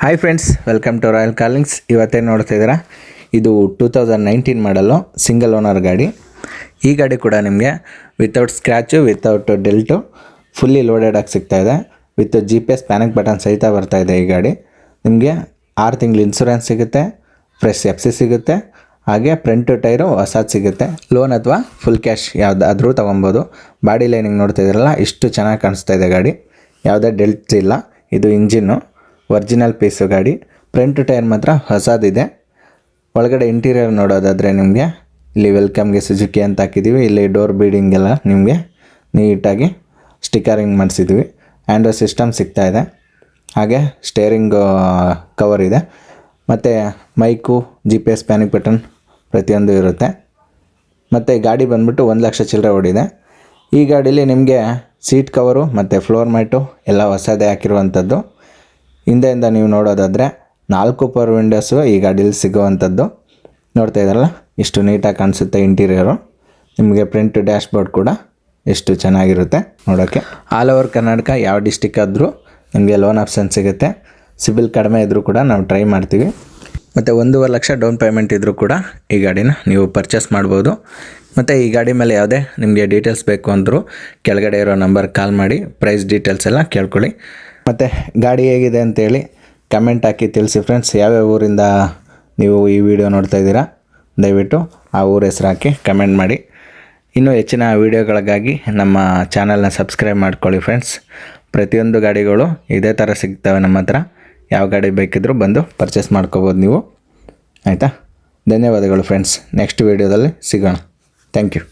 Hi friends, welcome to royal callings. ಇವತ್ತೇನು ನೋಡ್ತಾ ಇದ್ದೀರಾ, ಇದು 2019 ಮಾಡಲು ಸಿಂಗಲ್ ಓನರ್ ಗಾಡಿ. ಈ ಗಾಡಿ ಕೂಡ ನಿಮಗೆ without scratch, without dent, fully loaded ಆಗಿ ಸಿಗ್ತಾಯಿದೆ. ವಿತ್ GPS ಪ್ಯಾನಿಕ್ ಬಟನ್ ಸಹಿತ ಬರ್ತಾಯಿದೆ. ಈ ಗಾಡಿ ನಿಮಗೆ 6 ತಿಂಗಳು ಇನ್ಸೂರೆನ್ಸ್ ಸಿಗುತ್ತೆ, ಫ್ರೆಶ್ FC ಸಿಗುತ್ತೆ, ಹಾಗೆ ಫ್ರಂಟ್ ಟೈರು ಹೊಸದು ಸಿಗುತ್ತೆ. ಲೋನ್ ಅಥವಾ ಫುಲ್ ಕ್ಯಾಶ್ ಯಾವುದಾದ್ರೂ ತೊಗೊಬೋದು. ಬಾಡಿ ಲೈನಿಂಗ್ ನೋಡ್ತಾ ಇದ್ದೀರಲ್ಲ, ಇಷ್ಟು ಚೆನ್ನಾಗಿ ಕಾಣಿಸ್ತಾ ಇದೆ ಗಾಡಿ. ಯಾವುದೇ ಡೆಲ್ಟ್ಸ್ ಇಲ್ಲ. ಇದು ಇಂಜಿನ್ನು ಒರಿಜಿನಲ್ ಪೀಸು ಗಾಡಿ. ಫ್ರಂಟ್ ಟೈರ್ ಮಾತ್ರ ಹೊಸದಿದೆ. ಒಳಗಡೆ ಇಂಟೀರಿಯರ್ ನೋಡೋದಾದರೆ ನಿಮಗೆ ಇಲ್ಲಿ ವೆಲ್ಕಮ್ಗೆ ಸುಜುಕಿ ಅಂತ ಹಾಕಿದ್ದೀವಿ. ಇಲ್ಲಿ ಡೋರ್ ಬೀಡಿಂಗ್ ಎಲ್ಲ ನಿಮಗೆ ನೀಟಾಗಿ ಸ್ಟಿಕರಿಂಗ್ ಮಾಡಿಸಿದ್ವಿ. ಆ್ಯಂಡ್ರಾಯ್ಡ್ ಸಿಸ್ಟಮ್ ಸಿಗ್ತಾಯಿದೆ, ಹಾಗೆ ಸ್ಟೇರಿಂಗು ಕವರ್ ಇದೆ, ಮತ್ತು ಮೈಕು, GPS ಪ್ಯಾನಿಕ್ ಬಟನ್ ಪ್ರತಿಯೊಂದು ಇರುತ್ತೆ. ಮತ್ತು ಗಾಡಿ ಬಂದ್ಬಿಟ್ಟು 1 ಲಕ್ಷ ಚಿಲ್ಲರೆ ಓಡಿದೆ. ಈ ಗಾಡೀಲಿ ನಿಮಗೆ ಸೀಟ್ ಕವರು ಮತ್ತು ಫ್ಲೋರ್ ಮ್ಯಾಟು ಎಲ್ಲ ಹೊಸದೇ ಹಾಕಿರುವಂಥದ್ದು. ಹಿಂದೆಯಿಂದ ನೀವು ನೋಡೋದಾದರೆ 4 ಪವರ್ ವಿಂಡೋಸು ಈ ಗಾಡೀಲಿ ಸಿಗೋವಂಥದ್ದು. ನೋಡ್ತಾ ಇದ್ದಾರಲ್ಲ, ಇಷ್ಟು ನೀಟಾಗಿ ಕಾಣಿಸುತ್ತೆ ಇಂಟೀರಿಯರು. ನಿಮಗೆ ಫ್ರಂಟ್ ಡ್ಯಾಶ್ ಬೋರ್ಡ್ ಕೂಡ ಎಷ್ಟು ಚೆನ್ನಾಗಿರುತ್ತೆ ನೋಡೋಕ್ಕೆ. ಆಲ್ ಓವರ್ ಕರ್ನಾಟಕ ಯಾವ ಡಿಸ್ಟಿಕ್ ಆದರೂ ನಿಮಗೆ ಲೋನ್ ಆಪ್ಷನ್ ಸಿಗುತ್ತೆ. ಸಿಬಿಲ್ ಕಡಿಮೆ ಇದ್ದರೂ ಕೂಡ ನಾವು ಟ್ರೈ ಮಾಡ್ತೀವಿ. ಮತ್ತು 1.5 ಲಕ್ಷ ಡೌನ್ ಪೇಮೆಂಟ್ ಇದ್ದರೂ ಕೂಡ ಈ ಗಾಡಿನ ನೀವು ಪರ್ಚೇಸ್ ಮಾಡ್ಬೋದು. ಮತ್ತು ಈ ಗಾಡಿ ಮೇಲೆ ಯಾವುದೇ ನಿಮಗೆ ಡೀಟೇಲ್ಸ್ ಬೇಕು ಅಂದರೂ ಕೆಳಗಡೆ ಇರೋ ನಂಬರ್ ಕಾಲ್ ಮಾಡಿ ಪ್ರೈಸ್ ಡೀಟೇಲ್ಸ್ ಎಲ್ಲ ಕೇಳ್ಕೊಳ್ಳಿ. ಮತ್ತು ಗಾಡಿ ಹೇಗಿದೆ ಅಂತೇಳಿ ಕಮೆಂಟ್ ಹಾಕಿ ತಿಳಿಸಿ ಫ್ರೆಂಡ್ಸ್. ಯಾವ್ಯಾವ ಊರಿಂದ ನೀವು ಈ ವಿಡಿಯೋ ನೋಡ್ತಾ ಇದ್ದೀರಾ, ದಯವಿಟ್ಟು ಆ ಊರ ಹೆಸರು ಹಾಕಿ ಕಮೆಂಟ್ ಮಾಡಿ. ಇನ್ನೂ ಹೆಚ್ಚಿನ ವೀಡಿಯೋಗಳಿಗಾಗಿ ನಮ್ಮ ಚಾನಲ್ನ ಸಬ್ಸ್ಕ್ರೈಬ್ ಮಾಡ್ಕೊಳ್ಳಿ ಫ್ರೆಂಡ್ಸ್. ಪ್ರತಿಯೊಂದು ಗಾಡಿಗಳು ಇದೇ ಥರ ಸಿಗ್ತವೆ ನಮ್ಮ ಹತ್ರ. ಯಾವ ಗಾಡಿ ಬೇಕಿದ್ರೂ ಬಂದು ಪರ್ಚೇಸ್ ಮಾಡ್ಕೋಬೋದು ನೀವು. ಆಯಿತಾ? ಧನ್ಯವಾದಗಳು ಫ್ರೆಂಡ್ಸ್. ನೆಕ್ಸ್ಟ್ ವೀಡಿಯೋದಲ್ಲಿ ಸಿಗೋಣ. Thank you.